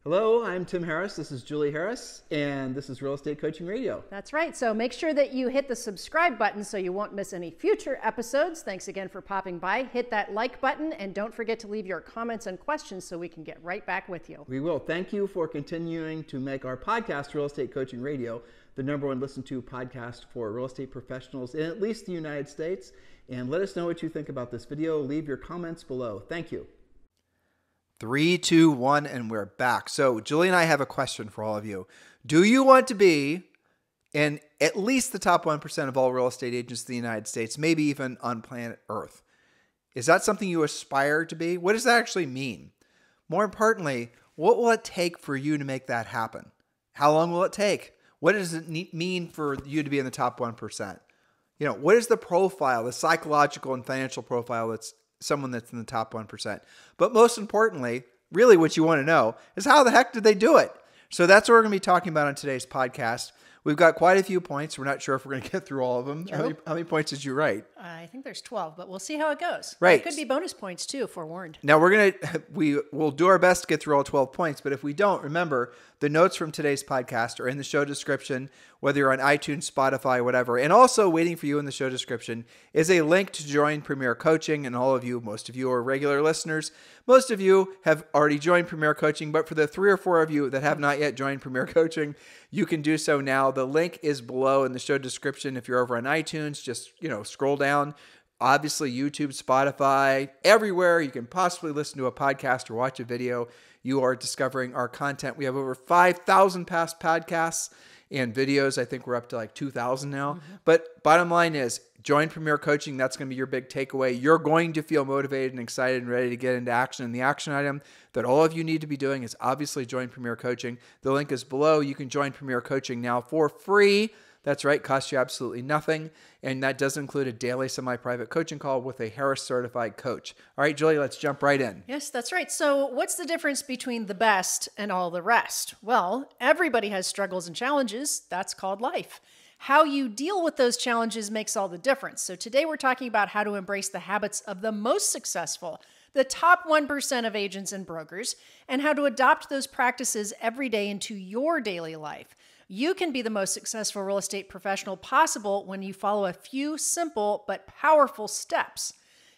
Hello, I'm Tim Harris. This is Julie Harris, and this is Real Estate Coaching Radio. That's right. So make sure that you hit the subscribe button so you won't miss any future episodes. Thanks again for popping by. Hit that like button, and don't forget to leave your comments and questions so we can get right back with you. We will. Thank you for continuing to make our podcast, Real Estate Coaching Radio, the #1 listened to podcast for real estate professionals in at least the United States. And let us know what you think about this video. Leave your comments below. Thank you. 3, 2, 1, and we're back. So Julie and I have a question for all of you. Do you want to be in at least the top 1% of all real estate agents in the United States, maybe even on planet Earth? Is that something you aspire to be? What does that actually mean? More importantly, what will it take for you to make that happen? How long will it take? What does it mean for you to be in the top 1%? You know, what is the profile, the psychological and financial profile that's someone that's in the top 1%. But most importantly, really what you want to know is how the heck did they do it? So that's what we're going to be talking about on today's podcast. We've got quite a few points. We're not sure if we're going to get through all of them. How many points did you write? I think there's 12, but we'll see how it goes. Right. It could be bonus points too, forewarned. Now we'll do our best to get through all 12 points, but if we don't, remember the notes from today's podcast are in the show description, whether you're on iTunes, Spotify, whatever. And also waiting for you in the show description is a link to join Premier Coaching. And all of you, most of you are regular listeners. Most of you have already joined Premier Coaching, but for the 3 or 4 of you that have not yet joined Premier Coaching, you can do so now. The link is below in the show description. If you're over on iTunes, just, scroll down. Obviously, YouTube, Spotify, everywhere you can possibly listen to a podcast or watch a video, you are discovering our content. We have over 5,000 past podcasts and videos. I think we're up to like 2,000 now. But bottom line is, join Premier Coaching. That's going to be your big takeaway. You're going to feel motivated and excited and ready to get into action. And the action item that all of you need to be doing is obviously join Premier Coaching. The link is below. You can join Premier Coaching now for free. That's right, costs you absolutely nothing. And that does include a daily semi-private coaching call with a Harris certified coach. All right, Julie, let's jump right in. Yes, that's right. So what's the difference between the best and all the rest? Well, everybody has struggles and challenges. That's called life. How you deal with those challenges makes all the difference. So today we're talking about how to embrace the habits of the most successful, the top 1% of agents and brokers, and how to adopt those practices every day into your daily life. You can be the most successful real estate professional possible when you follow a few simple but powerful steps.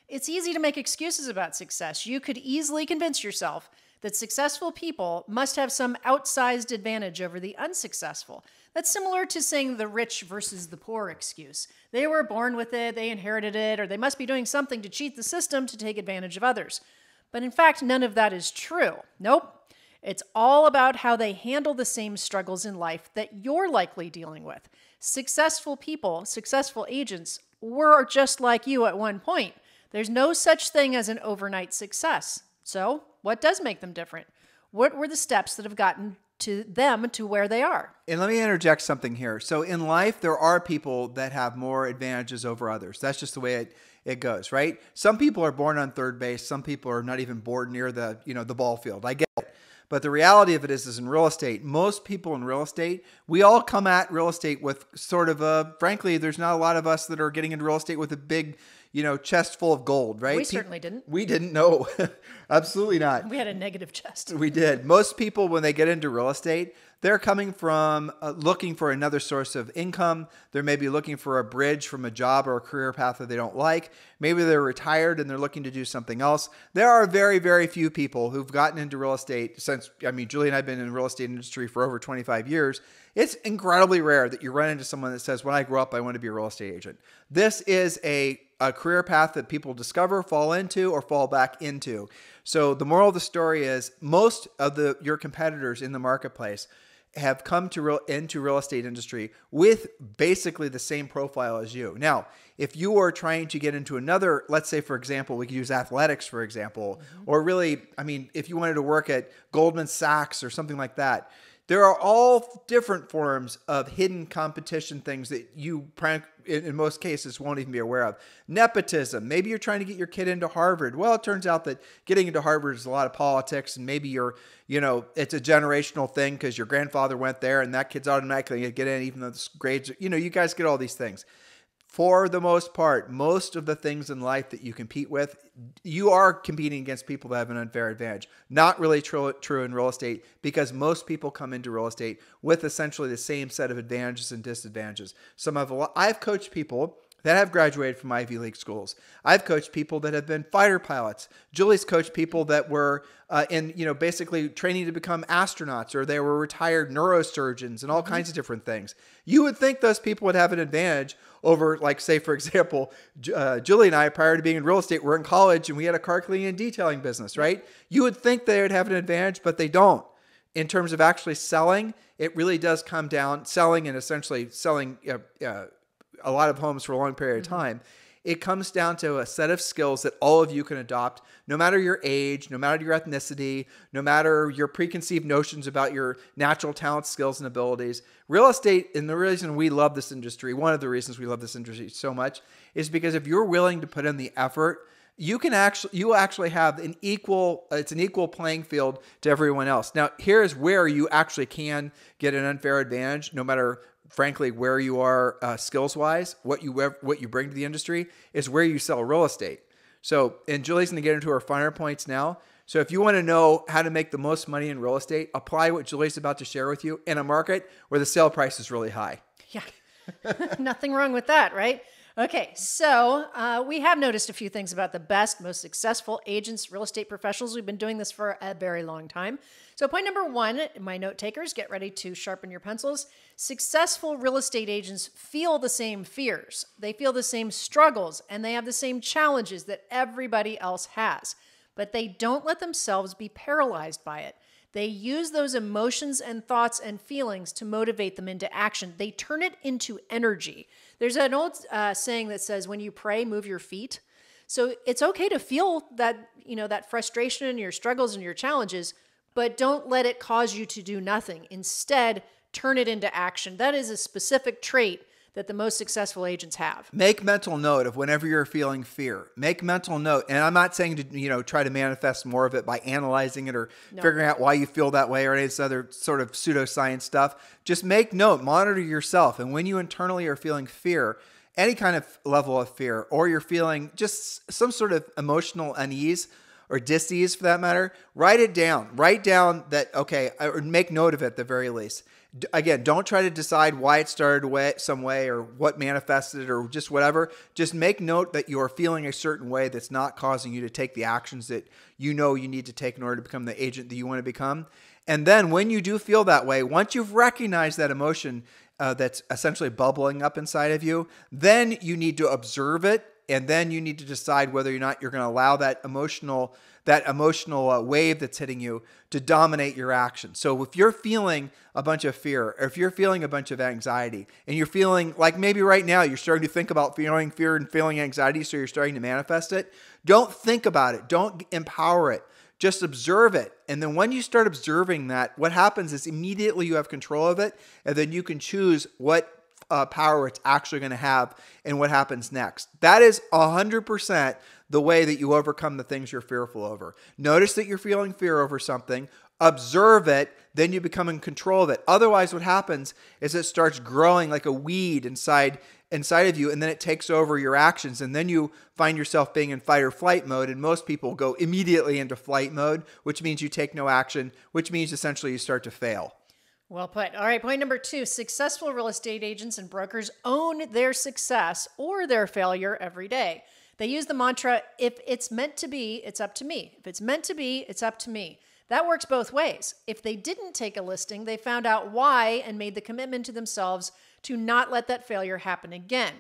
It's easy to make excuses about success. You could easily convince yourself that successful people must have some outsized advantage over the unsuccessful. That's similar to saying the rich versus the poor excuse. They were born with it, they inherited it, or they must be doing something to cheat the system to take advantage of others. But in fact, none of that is true. Nope. It's all about how they handle the same struggles in life that you're likely dealing with. Successful people, successful agents, were just like you at one point. There's no such thing as an overnight success. So, what does make them different? What were the steps that have gotten to them to where they are? And let me interject something here. So in life, there are people that have more advantages over others. That's just the way it goes, right? Some people are born on third base. Some people are not even born near the ball field. I get it. But the reality of it is in real estate, most people in real estate, we all come at real estate with sort of frankly, there's not a lot of us that are getting into real estate with a big, chest full of gold, right? We certainly didn't. We didn't, no, absolutely not. We had a negative chest. We did. Most people, when they get into real estate, they're coming from looking for another source of income. They're maybe looking for a bridge from a job or a career path that they don't like. Maybe they're retired and they're looking to do something else. There are very, very few people who've gotten into real estate since, Julie and I have been in the real estate industry for over 25 years. It's incredibly rare that you run into someone that says, when I grow up, I want to be a real estate agent. This is a career path that people discover, fall into, or fall back into. So the moral of the story is most of your competitors in the marketplace have come into real estate industry with basically the same profile as you. Now, if you are trying to get into another, let's say, for example, we could use athletics, for example, or really, if you wanted to work at Goldman Sachs or something like that, there are all different forms of hidden competition things that you, in most cases, won't even be aware of. Nepotism. Maybe you're trying to get your kid into Harvard. Well, it turns out that getting into Harvard is a lot of politics, and maybe it's a generational thing because your grandfather went there, and that kid's automatically going to get in, even though the grades, you guys get all these things. For the most part, most of the things in life that you compete with, you are competing against people that have an unfair advantage. Not really true in real estate, because most people come into real estate with essentially the same set of advantages and disadvantages. I've coached people that have graduated from Ivy League schools. I've coached people that have been fighter pilots. Julie's coached people that were basically training to become astronauts, or they were retired neurosurgeons and all kinds of different things. You would think those people would have an advantage over, like, say, for example, Julie and I, prior to being in real estate, were in college and we had a car cleaning and detailing business, right? You would think they would have an advantage, but they don't. In terms of actually selling, it really does come down, selling and essentially selling a lot of homes for a long period of time. It comes down to a set of skills that all of you can adopt, no matter your age, no matter your ethnicity, no matter your preconceived notions about your natural talents, skills, and abilities. Real estate, and the reason we love this industry, one of the reasons we love this industry so much, is because if you're willing to put in the effort, you will actually have it's an equal playing field to everyone else. Now, here's where you actually can get an unfair advantage, no matter, frankly, where you are skills-wise. What you bring to the industry is where you sell real estate. So, and Julie's going to get into her finer points now. So if you want to know how to make the most money in real estate, apply what Julie's about to share with you in a market where the sale price is really high. Yeah, nothing wrong with that, right? Okay, so we have noticed a few things about the best, most successful agents, real estate professionals. We've been doing this for a very long time. So point number one, my note takers, get ready to sharpen your pencils. Successful real estate agents feel the same fears. They feel the same struggles, and they have the same challenges that everybody else has. But they don't let themselves be paralyzed by it. They use those emotions and thoughts and feelings to motivate them into action. They turn it into energy. There's an old saying that says, when you pray, move your feet. So it's okay to feel that, that frustration and your struggles and your challenges, but don't let it cause you to do nothing. Instead, turn it into action. That is a specific trait that the most successful agents have. Make mental note of whenever you're feeling fear. Make mental note. And I'm not saying to, try to manifest more of it by analyzing it or figuring out why you feel that way or any of this other sort of pseudoscience stuff. Just make note, monitor yourself. And when you internally are feeling fear, any kind of level of fear, or you're feeling just some sort of emotional unease or dis-ease for that matter, write it down. Write down that, okay, or make note of it at the very least. Again, don't try to decide why it started some way or what manifested it or just whatever. Just make note that you are feeling a certain way that's not causing you to take the actions that you know you need to take in order to become the agent that you want to become. And then when you do feel that way, once you've recognized that emotion that's essentially bubbling up inside of you, then you need to observe it. And then you need to decide whether or not you're going to allow that emotional wave that's hitting you to dominate your action. So if you're feeling a bunch of fear, or if you're feeling a bunch of anxiety, and you're feeling like maybe right now you're starting to think about feeling fear and feeling anxiety, so you're starting to manifest it, don't think about it. Don't empower it. Just observe it. And then when you start observing that, what happens is immediately you have control of it, and then you can choose what power it's actually going to have and what happens next. That is 100% the way that you overcome the things you're fearful over. Notice that you're feeling fear over something, observe it, then you become in control of it. Otherwise, what happens is it starts growing like a weed inside of you, and then it takes over your actions, and then you find yourself being in fight or flight mode, and most people go immediately into flight mode, which means you take no action, which means essentially you start to fail. Well put. All right, point number two, successful real estate agents and brokers own their success or their failure every day. They use the mantra, if it's meant to be, it's up to me. If it's meant to be, it's up to me. That works both ways. If they didn't take a listing, they found out why and made the commitment to themselves to not let that failure happen again.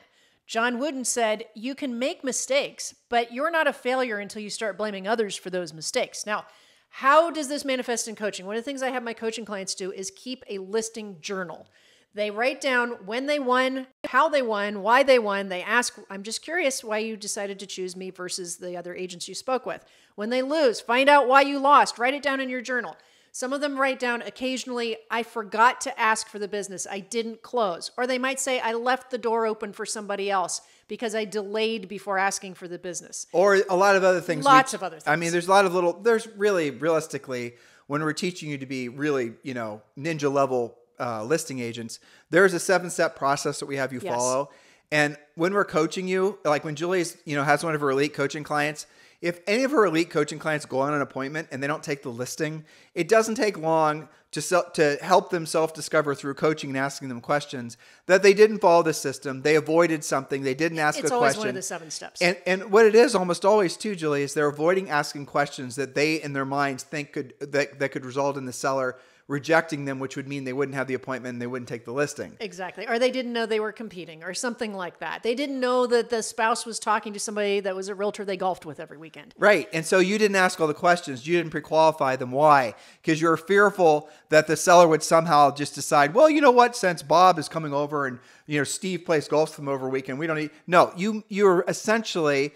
John Wooden said, you can make mistakes, but you're not a failure until you start blaming others for those mistakes. Now, how does this manifest in coaching? One of the things I have my coaching clients do is keep a listing journal. They write down when they won, how they won, why they won. They ask, I'm just curious why you decided to choose me versus the other agents you spoke with. When they lose, find out why you lost. Write it down in your journal. Some of them write down occasionally, I forgot to ask for the business. I didn't close. Or they might say, I left the door open for somebody else because I delayed before asking for the business. Or a lot of other things. Lots of other things. I mean, there's really, realistically, when we're teaching you to be really, ninja level listing agents, there's a 7-step process that we have you follow. And when we're coaching you, like when Julie's, has one of her elite coaching clients, if any of her elite coaching clients go on an appointment and they don't take the listing, it doesn't take long to help them self-discover through coaching and asking them questions that they didn't follow the system. They avoided something. They didn't ask a question. It's always one of the 7 steps. And what it is almost always too, Julie, is they're avoiding asking questions that they in their minds think that could result in the seller rejecting them, which would mean they wouldn't have the appointment and they wouldn't take the listing. Exactly. Or they didn't know they were competing or something like that. They didn't know that the spouse was talking to somebody that was a realtor they golfed with every weekend. Right. And so you didn't ask all the questions. You didn't pre-qualify them. Why? Because you're fearful that the seller would somehow just decide, well, you know what, since Bob is coming over and, Steve plays golf with him over a weekend, we don't need. No, you're essentially,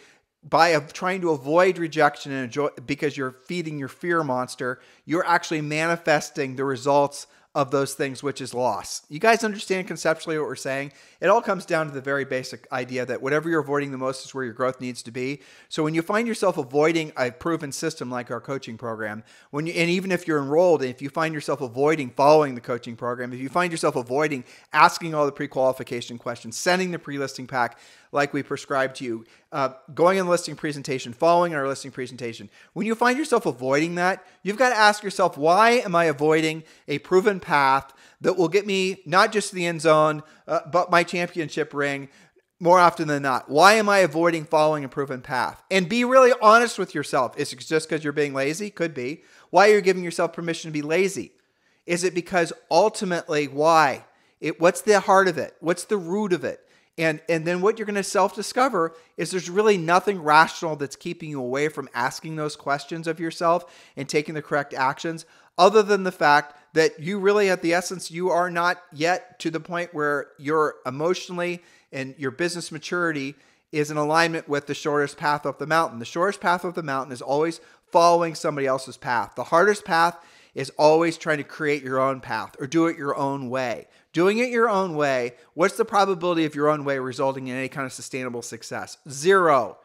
by trying to avoid rejection and enjoy, because you're feeding your fear monster, you're actually manifesting the results of those things, which is loss. You guys understand conceptually what we're saying? It all comes down to the very basic idea that whatever you're avoiding the most is where your growth needs to be. So when you find yourself avoiding a proven system like our coaching program, and even if you're enrolled, if you find yourself avoiding following the coaching program, if you find yourself avoiding asking all the pre-qualification questions, sending the pre-listing pack like we prescribed to you, going in the listing presentation, following our listing presentation. When you find yourself avoiding that, you've got to ask yourself, why am I avoiding a proven path that will get me not just to the end zone, but my championship ring more often than not? Why am I avoiding following a proven path? And be really honest with yourself. Is it just because you're being lazy? Could be. Why are you giving yourself permission to be lazy? Is it because ultimately, why? What's the heart of it? What's the root of it? And then what you're going to self-discover is there's really nothing rational that's keeping you away from asking those questions of yourself and taking the correct actions, other than the fact that you really, at the essence, you are not yet to the point where you're emotionally and your business maturity is in alignment with the shortest path up the mountain. The shortest path up the mountain is always following somebody else's path. The hardest path is always trying to create your own path or do it your own way. Doing it your own way, what's the probability of your own way resulting in any kind of sustainable success? 0.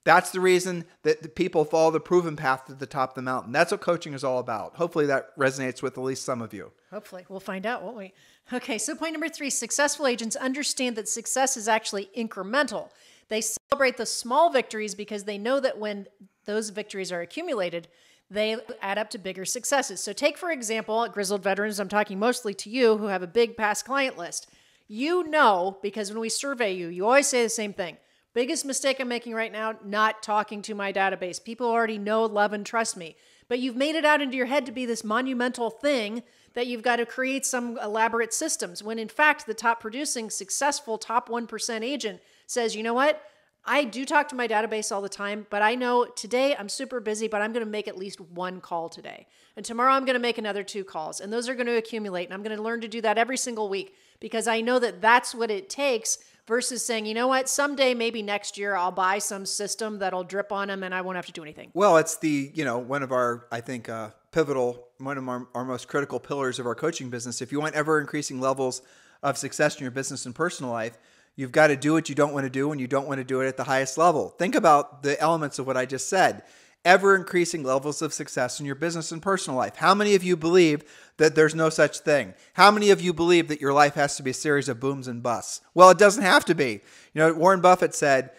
That's the reason that the people follow the proven path to the top of the mountain. That's what coaching is all about. Hopefully that resonates with at least some of you. Hopefully. We'll find out, won't we? Okay, so point number 3, successful agents understand that success is actually incremental. They celebrate the small victories because they know that when those victories are accumulated, they add up to bigger successes. So take, for example, grizzled veterans, I'm talking mostly to you who have a big past client list. You know, because when we survey you, you always say the same thing. Biggest mistake I'm making right now, not talking to my database. People already know, love, and trust me. But you've made it out into your head to be this monumental thing that you've got to create some elaborate systems, when in fact, the top producing, successful top 1% agent says, you know what? I do talk to my database all the time, but I know today I'm super busy, but I'm going to make at least 1 call today. And tomorrow I'm going to make another 2 calls. And those are going to accumulate. And I'm going to learn to do that every single week because I know that that's what it takes versus saying, you know what, someday, maybe next year, I'll buy some system that'll drip on them and I won't have to do anything. Well, it's one of our, I think, pivotal, one of our most critical pillars of our coaching business. If you want ever increasing levels of success in your business and personal life, you've got to do what you don't want to do, and you don't want to do it at the highest level. Think about the elements of what I just said. Ever increasing levels of success in your business and personal life. How many of you believe that there's no such thing? How many of you believe that your life has to be a series of booms and busts? Well, it doesn't have to be. Warren Buffett said,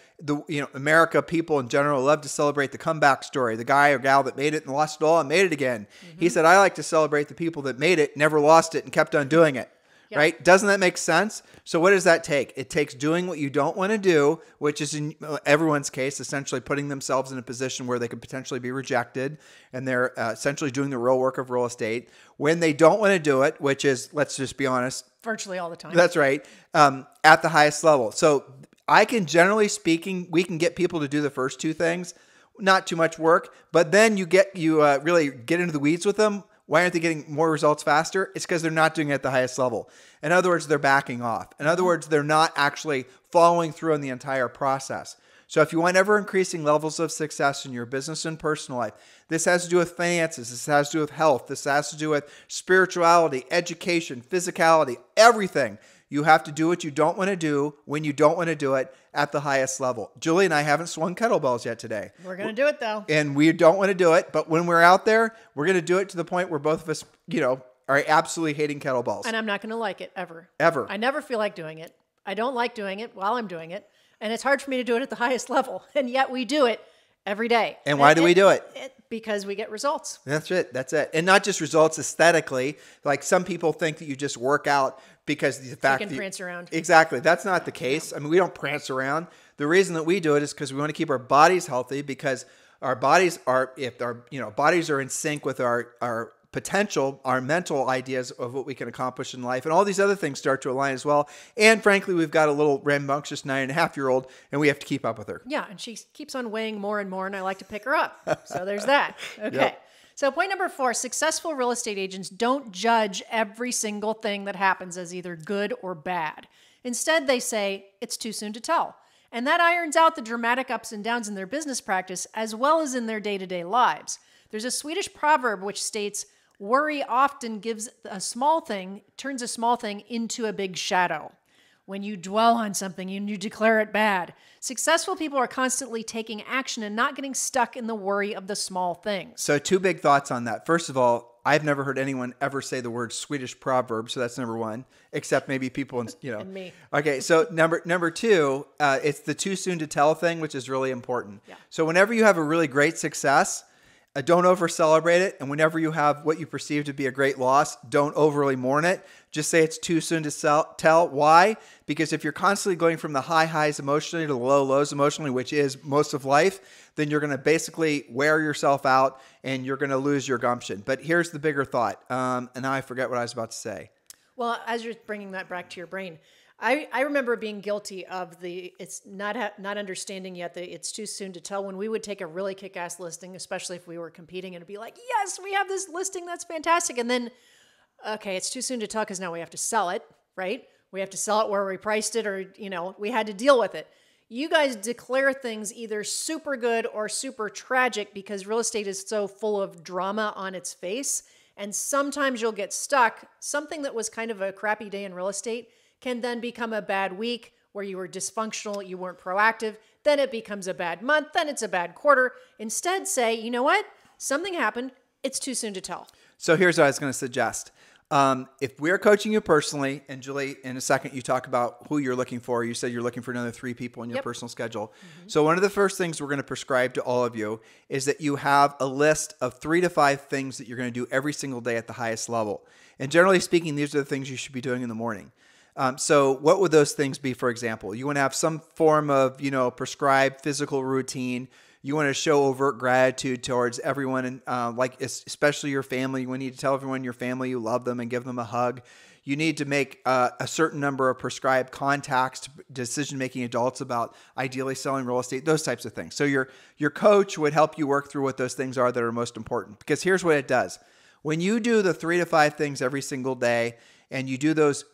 America, people in general, love to celebrate the comeback story. The guy or gal that made it and lost it all and made it again. Mm-hmm. He said, I like to celebrate the people that made it, never lost it, and kept on doing it. Yep. Right? Doesn't that make sense? So what does that take? It takes doing what you don't want to do, which is in everyone's case, essentially putting themselves in a position where they could potentially be rejected, and they're essentially doing the real work of real estate. When they don't want to do it, which is, let's just be honest, virtually all the time. That's right. At the highest level. So I can, generally speaking, we can get people to do the first 2 things, not too much work, but then you really get into the weeds with them. Why aren't they getting more results faster? It's because they're not doing it at the highest level. In other words, they're backing off. In other words, they're not actually following through on the entire process. So if you want ever increasing levels of success in your business and personal life, this has to do with finances, this has to do with health, this has to do with spirituality, education, physicality, everything. You have to do what you don't want to do when you don't want to do it at the highest level. Julie and I haven't swung kettlebells yet today. We're going to do it though. And we don't want to do it, but when we're out there, we're going to do it to the point where both of us, are absolutely hating kettlebells. And I'm not going to like it ever. Ever. I never feel like doing it. I don't like doing it while I'm doing it. And it's hard for me to do it at the highest level. And yet we do it every day. And why do we do it? Because we get results. That's it. That's it. And not just results aesthetically. Like some people think that you just work out because the fact that you prance around. Exactly. That's not the case. I mean, we don't prance around. The reason that we do it is because we want to keep our bodies healthy, because our bodies are, if our bodies are in sync with our potential, our mental ideas of what we can accomplish in life, and all these other things start to align as well. And frankly, we've got a little rambunctious 9.5-year-old, and we have to keep up with her. Yeah, and she keeps on weighing more and more, and I like to pick her up. So there's that. Okay. Yep. So point number 4, successful real estate agents don't judge every single thing that happens as either good or bad. Instead, they say, it's too soon to tell. And that irons out the dramatic ups and downs in their business practice as well as in their day-to-day lives. There's a Swedish proverb which states, worry often turns a small thing into a big shadow. When you dwell on something and you declare it bad. Successful people are constantly taking action and not getting stuck in the worry of the small things. So 2 big thoughts on that. First of all, I've never heard anyone ever say the word Swedish proverb, so that's number 1, except maybe people, And me. Okay, so number 2, it's the too soon to tell thing, which is really important. Yeah. So whenever you have a really great success, don't over celebrate it. And whenever you have what you perceive to be a great loss, don't overly mourn it. Just say it's too soon to tell. Why? Because if you're constantly going from the high highs emotionally to the low lows emotionally, which is most of life, then you're going to basically wear yourself out and you're going to lose your gumption. But here's the bigger thought. And now I forget what I was about to say. Well, as you're bringing that back to your brain, I remember being guilty of it's not understanding yet that it's too soon to tell. When we would take a really kick-ass listing, especially if we were competing, and it'd be like, yes, we have this listing that's fantastic. And then, okay, it's too soon to tell because now we have to sell it, right? We have to sell it where we priced it, or, we had to deal with it. You guys declare things either super good or super tragic because real estate is so full of drama on its face. And sometimes you'll get stuck. Something that was kind of a crappy day in real estate can then become a bad week where you were dysfunctional, you weren't proactive, then it becomes a bad month, then it's a bad quarter. Instead, say, you know what? Something happened. It's too soon to tell. So here's what I was going to suggest. If we're coaching you personally, and Julie, in a second, you talk about who you're looking for. You said you're looking for another 3 people in your personal schedule. Mm-hmm. So one of the first things we're going to prescribe to all of you is that you have a list of 3 to 5 things that you're going to do every single day at the highest level. And generally speaking, these are the things you should be doing in the morning. So what would those things be, for example? You want to have some form of, prescribed physical routine. You want to show overt gratitude towards everyone, and especially your family. You need to tell everyone in your family you love them and give them a hug. You need to make a certain number of prescribed contacts to decision-making adults about ideally selling real estate, those types of things. So your coach would help you work through what those things are that are most important. Because here's what it does. When you do the 3 to 5 things every single day, and you do those,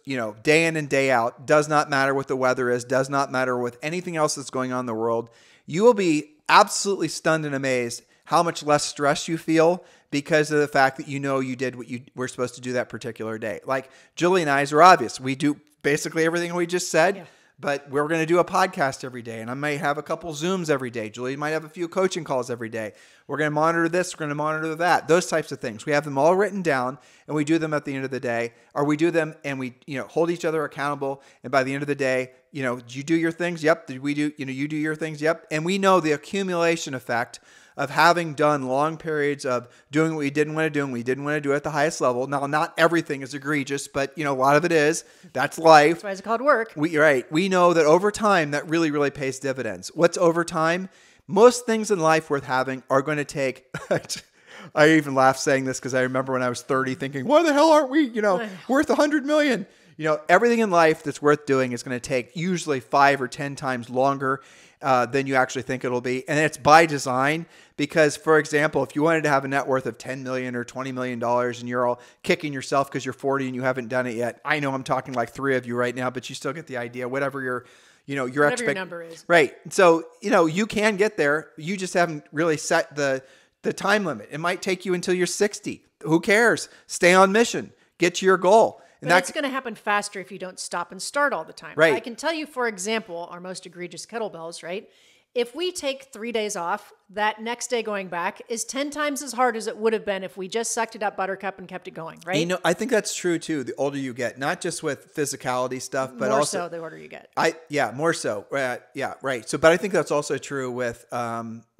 day in and day out, does not matter what the weather is, does not matter with anything else that's going on in the world, you will be absolutely stunned and amazed how much less stress you feel because of the fact that you did what you were supposed to do that particular day. Like Julie and I's are obvious. We do basically everything we just said, but we're going to do a podcast every day, and I might have a couple Zooms every day. Julie might have a few coaching calls every day. We're going to monitor this. We're going to monitor that. Those types of things. We have them all written down, and we do them at the end of the day, or we do them and we hold each other accountable. And by the end of the day, did you do your things? Yep. Did we do? You do your things? Yep. And we know the accumulation effect of having done long periods of doing what we didn't want to do and we didn't want to do at the highest level. Now, not everything is egregious, but a lot of it is. That's life. That's why it's called work. We know that over time, that really, really pays dividends. What's over time? Most things in life worth having are going to take, I even laugh saying this because I remember when I was 30 thinking, why the hell aren't we, worth 100 million? Everything in life that's worth doing is going to take usually 5 or 10 times longer than you actually think it'll be. And it's by design because, for example, if you wanted to have a net worth of $10 million or $20 million and you're all kicking yourself because you're 40 and you haven't done it yet. I know I'm talking like 3 of you right now, but you still get the idea, whatever your number is. Right. So, you can get there. You just haven't really set the time limit. It might take you until you're 60. Who cares? Stay on mission. Get to your goal. And that's going to happen faster if you don't stop and start all the time. Right. I can tell you, for example, our most egregious kettlebells, right? If we take 3 days off, that next day going back is 10 times as hard as it would have been if we just sucked it up, buttercup, and kept it going, right? You know, I think that's true too. The older you get, not just with physicality stuff, but more also so the older you get. More so. Yeah, right. So, but I think that's also true with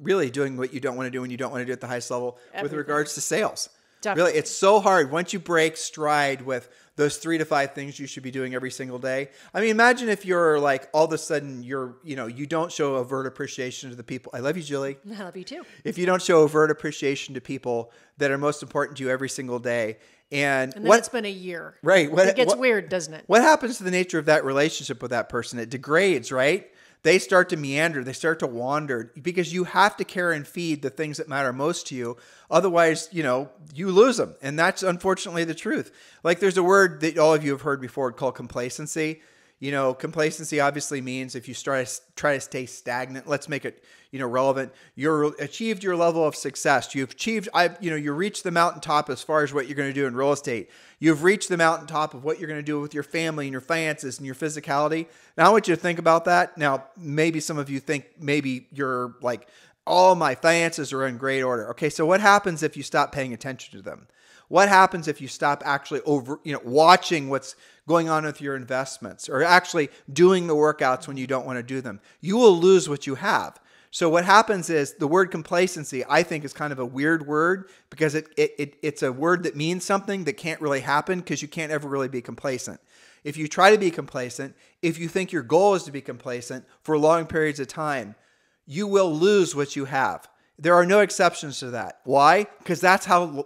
really doing what you don't want to do when you don't want to do at the highest level with regards to sales. Definitely. Really, it's so hard once you break stride with those 3 to 5 things you should be doing every single day. I mean, imagine if you're like all of a sudden you don't show overt appreciation to the people. I love you, Julie. I love you too. If you don't show overt appreciation to people that are most important to you every single day, and then it's been a year. Right. It gets weird, doesn't it? What happens to the nature of that relationship with that person? It degrades, right? They start to meander. They start to wander because you have to care and feed the things that matter most to you. Otherwise, you lose them. And that's unfortunately the truth. Like there's a word that all of you have heard before called complacency. Complacency obviously means if you try to stay stagnant, let's make it, relevant. You've achieved your level of success. You've achieved, you reached the mountaintop as far as what you're going to do in real estate. You've reached the mountaintop of what you're going to do with your family and your finances and your physicality. Now I want you to think about that. Now, maybe some of you think maybe you're like, all my finances are in great order. Okay. So what happens if you stop paying attention to them? What happens if you stop actually watching what's going on with your investments or actually doing the workouts when you don't want to do them? You will lose what you have. So what happens is the word complacency, I think, is kind of a weird word because it's a word that means something that can't really happen because you can't ever really be complacent. If you try to be complacent, if you think your goal is to be complacent for long periods of time, you will lose what you have. There are no exceptions to that. Why? Because that's how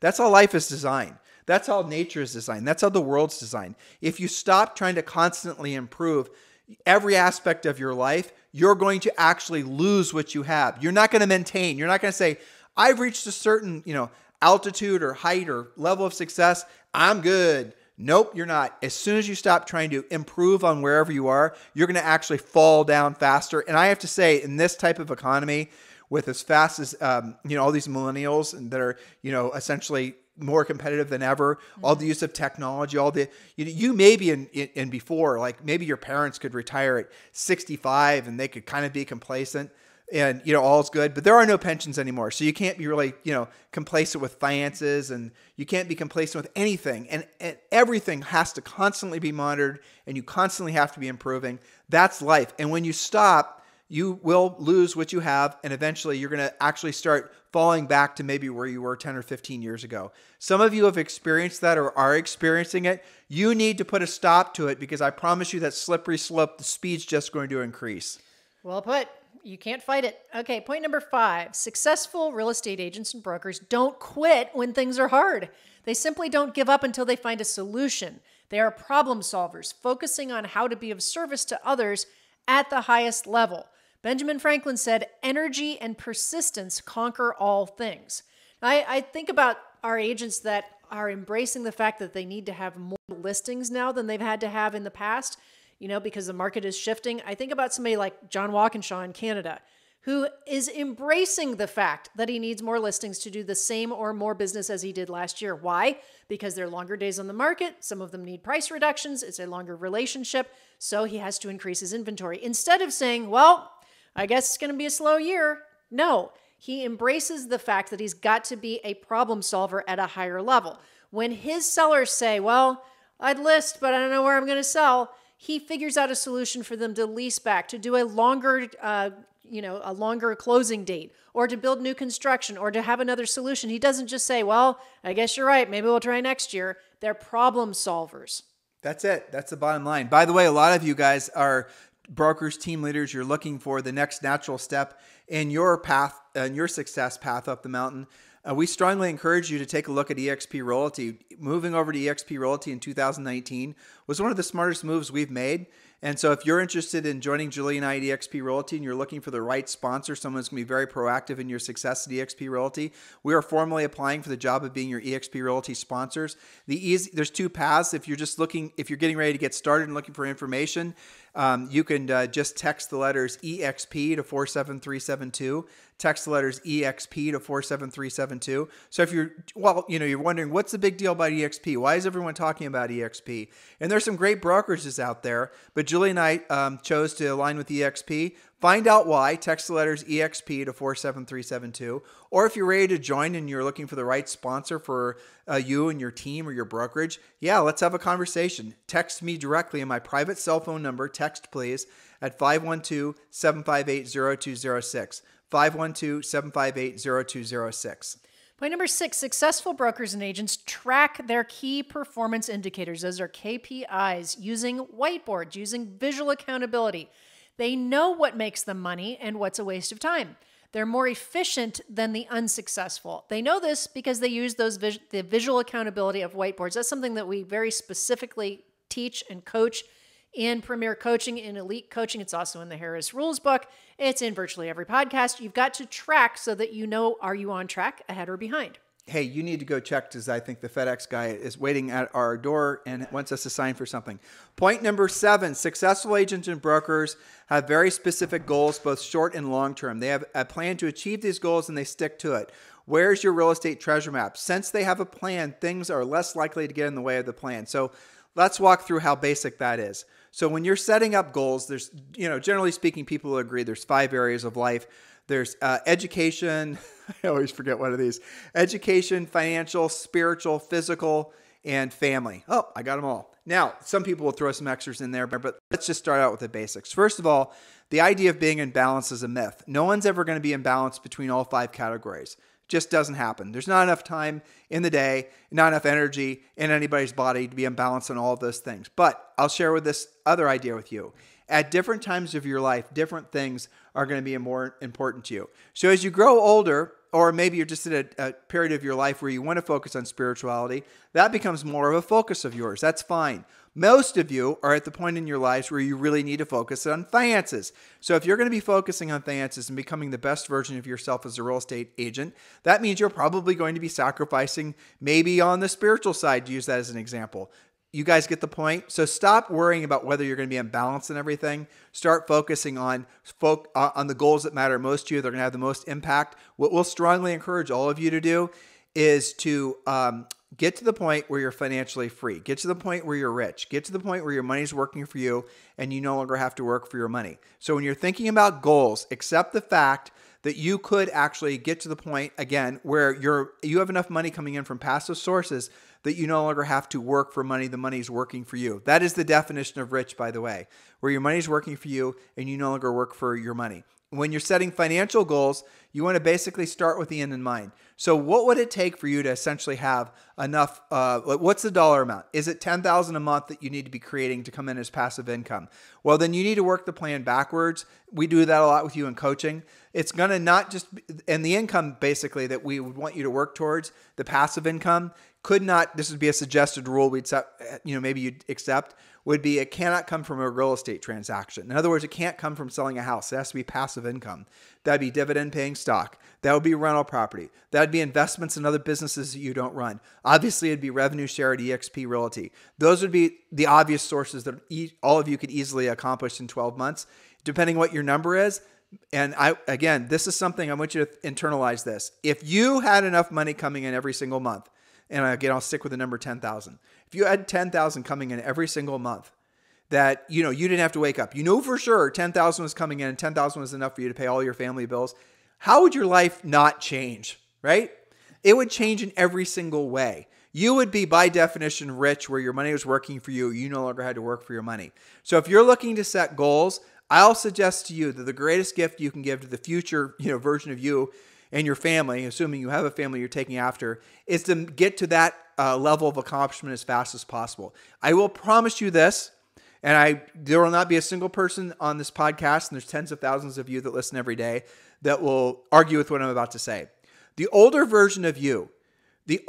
life is designed. That's how nature is designed. That's how the world's designed. If you stop trying to constantly improve every aspect of your life, you're going to actually lose what you have. You're not going to maintain. You're not going to say, I've reached a certain, altitude or height or level of success. I'm good. Nope, you're not. As soon as you stop trying to improve on wherever you are, you're going to actually fall down faster. And I have to say, in this type of economy, with as fast as, all these millennials that are, essentially more competitive than ever, all the use of technology, all the, you maybe in before, like maybe your parents could retire at 65 and they could kind of be complacent and, all's good, but there are no pensions anymore. So you can't be really, complacent with finances and you can't be complacent with anything. And everything has to constantly be monitored and you constantly have to be improving. That's life. And when you stop, you will lose what you have, and eventually you're going to actually start falling back to maybe where you were 10 or 15 years ago. Some of you have experienced that or are experiencing it. You need to put a stop to it because I promise you that slippery slope, the speed's just going to increase. Well put. You can't fight it. Okay, point number 5. Successful real estate agents and brokers don't quit when things are hard. They simply don't give up until they find a solution. They are problem solvers, focusing on how to be of service to others at the highest level. Benjamin Franklin said, energy and persistence conquer all things. I think about our agents that are embracing the fact that they need to have more listings now than they've had to have in the past, because the market is shifting. I think about somebody like John Walkinshaw in Canada, who is embracing the fact that he needs more listings to do the same or more business as he did last year. Why? Because they're longer days on the market. Some of them need price reductions. It's a longer relationship. So he has to increase his inventory. Instead of saying, well, I guess it's going to be a slow year. No, he embraces the fact that he's got to be a problem solver at a higher level. When his sellers say, well, I'd list, but I don't know where I'm going to sell, he figures out a solution for them to lease back, to do a longer closing date, or to build new construction, or to have another solution. He doesn't just say, well, I guess you're right. Maybe we'll try next year. They're problem solvers. That's it. That's the bottom line. By the way, a lot of you guys are brokers, team leaders. You're looking for the next natural step in your path, in your success path up the mountain. We strongly encourage you to take a look at eXp Realty. Moving over to eXp Realty in 2019 was one of the smartest moves we've made. And so if you're interested in joining Julie and I at eXp Realty and you're looking for the right sponsor, someone who's going to be very proactive in your success at eXp Realty, we are formally applying for the job of being your eXp Realty sponsors. There's 2 paths. If you're getting ready to get started and looking for information, you can just text the letters EXP to 47372. Text the letters EXP to 47372. So if you're wondering what's the big deal about EXP? Why is everyone talking about EXP? And there's some great brokerages out there, but Julie and I chose to align with EXP. Find out why. Text the letters EXP to 47372. Or if you're ready to join and you're looking for the right sponsor for you and your team or your brokerage, yeah, let's have a conversation. Text me directly on my private cell phone number. Text, please, at 512-758-0206. 512-758-0206. Point number 6, successful brokers and agents track their key performance indicators. Those are KPIs, using whiteboards, using visual accountability. They know what makes them money and what's a waste of time. They're more efficient than the unsuccessful. They know this because they use the visual accountability of whiteboards. That's something that we very specifically teach and coach in Premier Coaching, in Elite Coaching. It's also in the Harris Rules book. It's in virtually every podcast. You've got to track so that you know, are you on track, ahead or behind? Hey, you need to go check because I think the FedEx guy is waiting at our door and wants us to sign for something. Point number 7, successful agents and brokers have very specific goals, both short and long term. They have a plan to achieve these goals and they stick to it. Where's your real estate treasure map? Since they have a plan, things are less likely to get in the way of the plan. So let's walk through how basic that is. So when you're setting up goals, there's, generally speaking, people will agree there's 5 areas of life. There's education. I always forget one of these. Education, financial, spiritual, physical, and family. Oh, I got them all. Now, some people will throw some extras in there, but let's just start out with the basics. First of all, the idea of being in balance is a myth. No one's ever going to be in balance between all 5 categories. Just doesn't happen. There's not enough time in the day, not enough energy in anybody's body to be in balance on all of those things. But I'll share with this other idea with you. At different times of your life, different things are going to be more important to you. So as you grow older, or maybe you're just at a period of your life where you want to focus on spirituality, that becomes more of a focus of yours. That's fine. Most of you are at the point in your lives where you really need to focus on finances. So if you're going to be focusing on finances and becoming the best version of yourself as a real estate agent, that means you're probably going to be sacrificing maybe on the spiritual side, to use that as an example. You guys get the point? So stop worrying about whether you're going to be in balance and everything. Start focusing on the goals that matter most to you. They're going to have the most impact. What we'll strongly encourage all of you to do is to get to the point where you're financially free. Get to the point where you're rich. Get to the point where your money's working for you and you no longer have to work for your money. So when you're thinking about goals, accept the fact that you could actually get to the point, again, where you have enough money coming in from passive sources that you no longer have to work for money. The money's working for you. That is the definition of rich, by the way, where your money's working for you and you no longer work for your money. When you're setting financial goals, you want to basically start with the end in mind. So what would it take for you to essentially have enough, what's the dollar amount? Is it $10,000 a month that you need to be creating to come in as passive income? Well, then you need to work the plan backwards. We do that a lot with you in coaching. It's going to not just, and the income basically that we would want you to work towards, the passive income, this would be a suggested rule we'd set, maybe you'd accept, would be it cannot come from a real estate transaction. In other words, it can't come from selling a house. It has to be passive income. That'd be dividend paying stock. That would be rental property. That'd be investments in other businesses that you don't run. Obviously, it'd be revenue share at EXP Realty. Those would be the obvious sources that all of you could easily accomplish in 12 months, depending what your number is. And this is something I want you to internalize this. If you had enough money coming in every single month, and again, I'll stick with the number 10,000. If you had 10,000 coming in every single month, that you didn't have to wake up. For sure 10,000 was coming in and 10,000 was enough for you to pay all your family bills. How would your life not change, right? It would change in every single way. You would be, by definition, rich where your money was working for you. You no longer had to work for your money. So if you're looking to set goals, I'll suggest to you that the greatest gift you can give to the future, version of you and your family, assuming you have a family you're taking after, is to get to that level of accomplishment as fast as possible. I will promise you this, and there will not be a single person on this podcast, and there's tens of thousands of you that listen every day, that will argue with what I'm about to say. The older version of you, the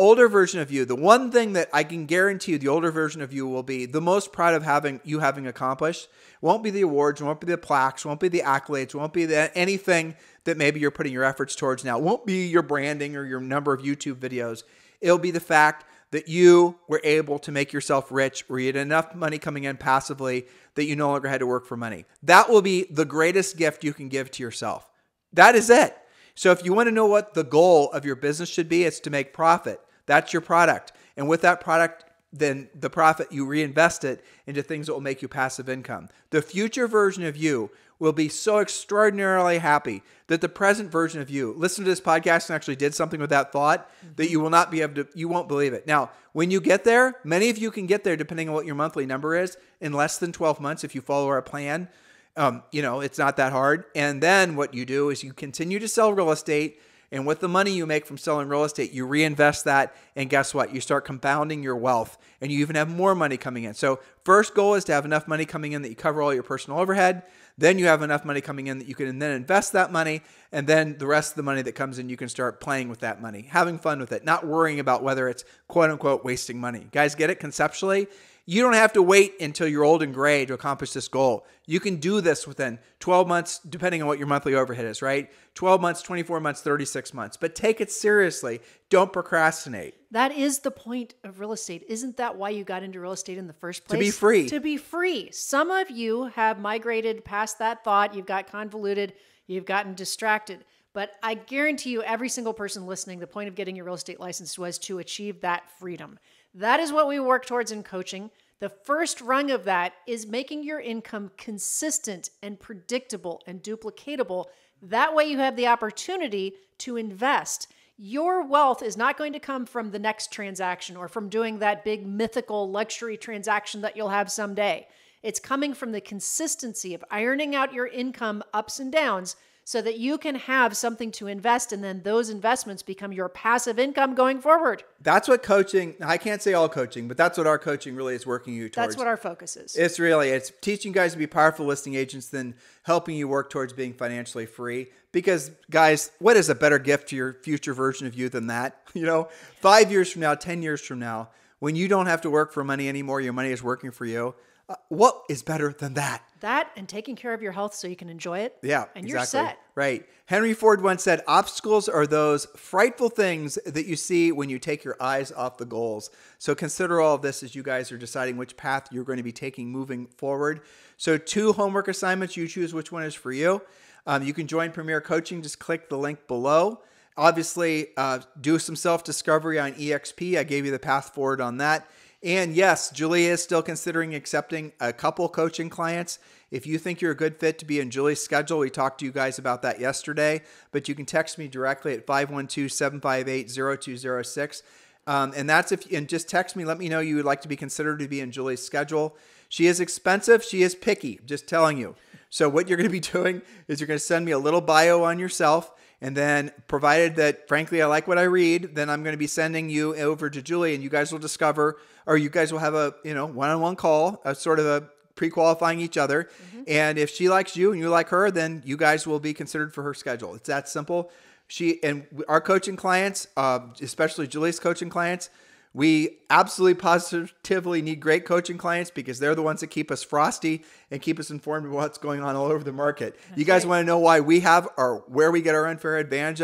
one thing that I can guarantee you the older version of you will be the most proud of having accomplished won't be the awards, won't be the plaques, won't be the accolades, won't be anything that maybe you're putting your efforts towards now. It won't be your branding or your number of YouTube videos. It'll be the fact that you were able to make yourself rich, where you had enough money coming in passively that you no longer had to work for money. That will be the greatest gift you can give to yourself. That is it. So if you want to know what the goal of your business should be, it's to make profit. That's your product. And with that product, then the profit, you reinvest it into things that will make you passive income. The future version of you will be so extraordinarily happy that the present version of you listened to this podcast and actually did something with that thought that you will not be able to, you won't believe it. Now, when you get there, many of you can get there depending on what your monthly number is in less than 12 months if you follow our plan. It's not that hard. And then what you do is you continue to sell real estate. And with the money you make from selling real estate, you reinvest that. And guess what? You start compounding your wealth and you even have more money coming in. So first goal is to have enough money coming in that you cover all your personal overhead. Then you have enough money coming in that you can then invest that money. And then the rest of the money that comes in, you can start playing with that money, having fun with it, not worrying about whether it's quote unquote wasting money. Guys, get it conceptually? You don't have to wait until you're old and gray to accomplish this goal. You can do this within 12 months, depending on what your monthly overhead is, right? 12 months, 24 months, 36 months. But take it seriously. Don't procrastinate. That is the point of real estate. Isn't that why you got into real estate in the first place? To be free. To be free. Some of you have migrated past that thought. You've got convoluted. You've gotten distracted. But I guarantee you, every single person listening, the point of getting your real estate license was to achieve that freedom. That is what we work towards in coaching. The first rung of that is making your income consistent and predictable and duplicatable. That way you have the opportunity to invest. Your wealth is not going to come from the next transaction or from doing that big mythical luxury transaction that you'll have someday. It's coming from the consistency of ironing out your income ups and downs so that you can have something to invest, and then those investments become your passive income going forward. That's what coaching, I can't say all coaching, but that's what our coaching really is working you towards. That's what our focus is. It's teaching guys to be powerful listing agents, then helping you work towards being financially free. Because guys, what is a better gift to your future version of you than that? 5 years from now, 10 years from now, when you don't have to work for money anymore, your money is working for you. What is better than that? That and taking care of your health so you can enjoy it. Yeah, and exactly. You're set. Right. Henry Ford once said, obstacles are those frightful things that you see when you take your eyes off the goals. So consider all of this as you guys are deciding which path you're going to be taking moving forward. So 2 homework assignments, you choose which one is for you. You can join Premier Coaching. Just click the link below. Obviously, do some self-discovery on EXP. I gave you the path forward on that. And yes, Julie is still considering accepting a couple coaching clients. If you think you're a good fit to be in Julie's schedule, we talked to you guys about that yesterday, but you can text me directly at 512-758-0206. And just text me, let me know you would like to be considered to be in Julie's schedule. She is expensive. She is picky, just telling you. So what you're going to be doing is you're going to send me a little bio on yourself. And then provided that, frankly, I like what I read, then I'm going to be sending you over to Julie, and you guys will discover, or you guys will have a one-on-one call, a sort of a pre-qualifying each other. Mm-hmm. And if she likes you and you like her, then you guys will be considered for her schedule. It's that simple. Our coaching clients, especially Julie's coaching clients, we absolutely positively need great coaching clients because they're the ones that keep us frosty and keep us informed of what's going on all over the market. That's you guys want to know why we have or where we get our unfair advantage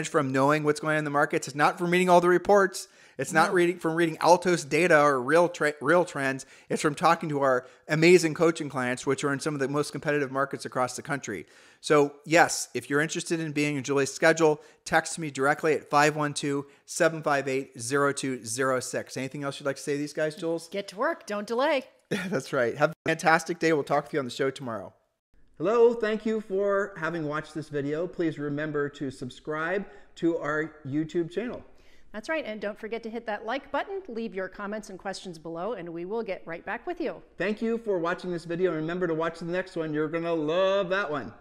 from knowing what's going on in the markets. It's not from reading all the reports. It's not from reading Altos data or real trends. It's from talking to our amazing coaching clients, which are in some of the most competitive markets across the country. So yes, if you're interested in being in Julie's schedule, text me directly at 512-758-0206. Anything else you'd like to say to these guys, Jules? Get to work. Don't delay. That's right. Have a fantastic day. We'll talk with you on the show tomorrow. Hello, thank you for having watched this video. Please remember to subscribe to our YouTube channel. That's right. And don't forget to hit that like button, leave your comments and questions below, and we will get right back with you. Thank you for watching this video. And remember to watch the next one. You're going to love that one.